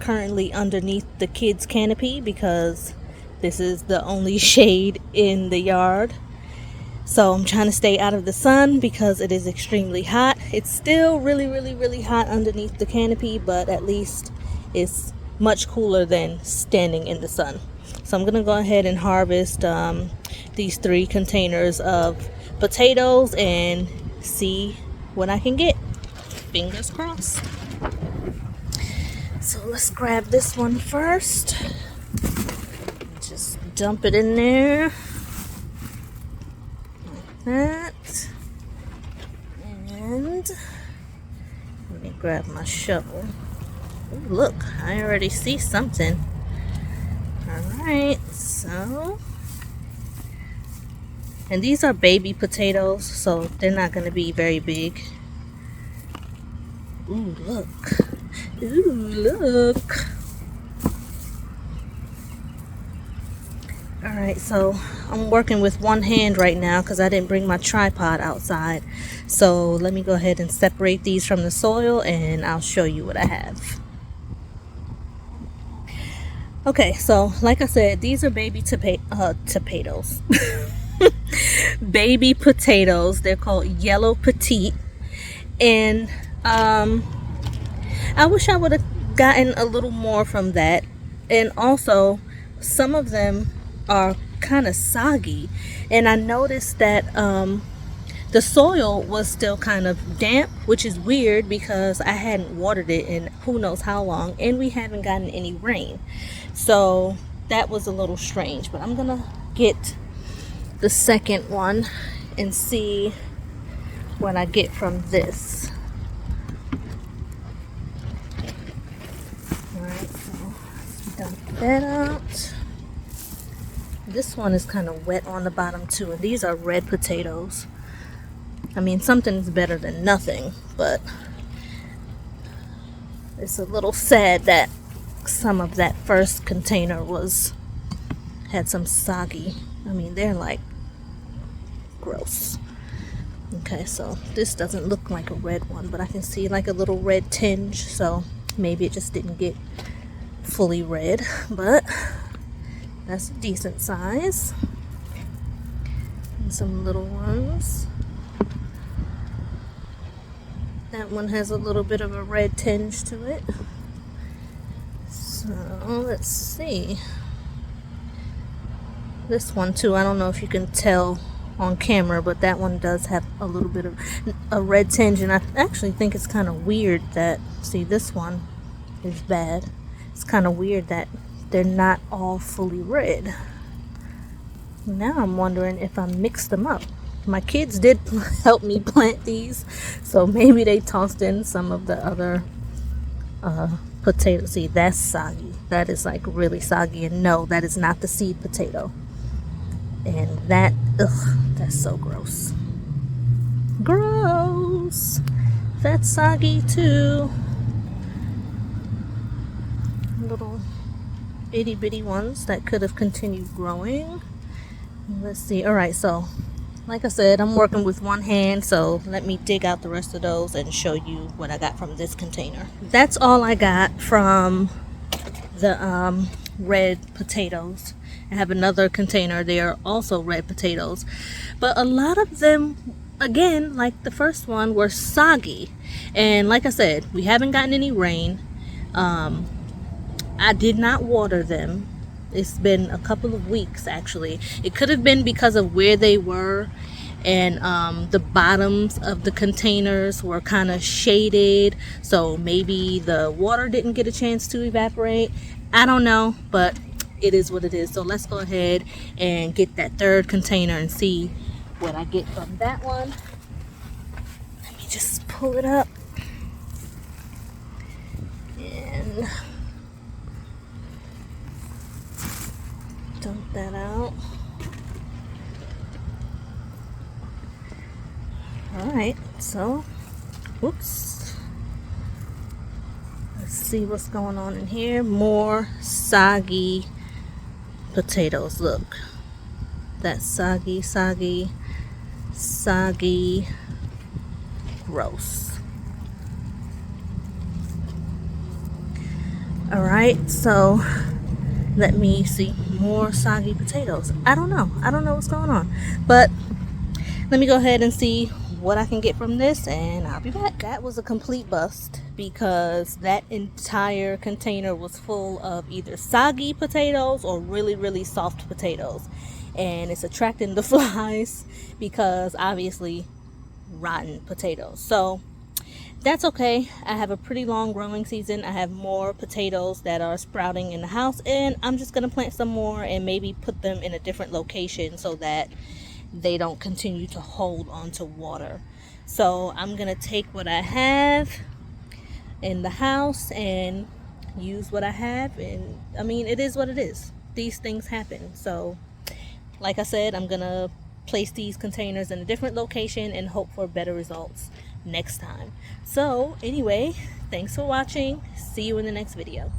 currently underneath the kids' canopy because this is the only shade in the yard. So I'm trying to stay out of the sun because it is extremely hot. It's still really hot underneath the canopy, but at least it's much cooler than standing in the sun. So I'm gonna go ahead and harvest these 3 containers of potatoes and see what I can get. Fingers crossed. So let's grab this one first. Just dump it in there. That, and let me grab my shovel. Ooh, look, I already see something. Alright, so, and these are baby potatoes, so they're not going to be very big. Ooh, look. Ooh, look. Alright, so I'm working with one hand right now because I didn't bring my tripod outside. So let me go ahead and separate these from the soil and I'll show you what I have. Okay, so like I said, these are baby potatoes. Baby potatoes. They're called yellow petite. And I wish I would have gotten a little more from that. And also, some of them are kind of soggy, and I noticed that the soil was still kind of damp, which is weird because I hadn't watered it in who knows how long, and we haven't gotten any rain, so that was a little strange. But I'm gonna get the second one and see what I get from this. Alright, so let's dump that out. This one is kind of wet on the bottom too, and these are red potatoes. I mean, something's better than nothing, but it's a little sad that some of that first container had some soggy. I mean, they're like gross. Okay, so this doesn't look like a red one, but I can see like a little red tinge, so maybe it just didn't get fully red, but that's a decent size. And some little ones. That one has a little bit of a red tinge to it. So let's see. This one too, I don't know if you can tell on camera, but that one does have a little bit of a red tinge, and I actually think it's kind of weird that, see, this one is bad. It's kind of weird that they're not all fully red. Now I'm wondering if I mixed them up. My kids did help me plant these, so maybe they tossed in some of the other potatoes. See, that's soggy. That is like really soggy, and no, that is not the seed potato. And that, ugh, that's so gross. Gross. That's soggy too. Little itty bitty ones that could have continued growing. Let's see. Alright, so like I said, I'm working with one hand, so let me dig out the rest of those and show you what I got from this container. That's all I got from the red potatoes. I have another container. They are also red potatoes, but a lot of them, again, like the first one, were soggy. And like I said, we haven't gotten any rain. I did not water them. It's been a couple of weeks actually. It could have been because of where they were, and the bottoms of the containers were kind of shaded, so maybe the water didn't get a chance to evaporate. I don't know, but it is what it is. So let's go ahead and get that third container and see what I get from that one. Let me just pull it up and dump that out. Alright, so whoops, let's see what's going on in here. More soggy potatoes. Look, that's soggy, gross. All right, so let me see. More soggy potatoes. I don't know what's going on, but let me go ahead and see what I can get from this, and I'll be back. That was a complete bust because that entire container was full of either soggy potatoes or really, really soft potatoes, and it's attracting the flies because obviously rotten potatoes. So that's okay. I have a pretty long growing season. I have more potatoes that are sprouting in the house, and I'm just going to plant some more and maybe put them in a different location so that they don't continue to hold onto water. So I'm going to take what I have in the house and use what I have, and I mean, it is what it is. These things happen. So like I said, I'm going to place these containers in a different location and hope for better results next time. So anyway, thanks for watching. See you in the next video.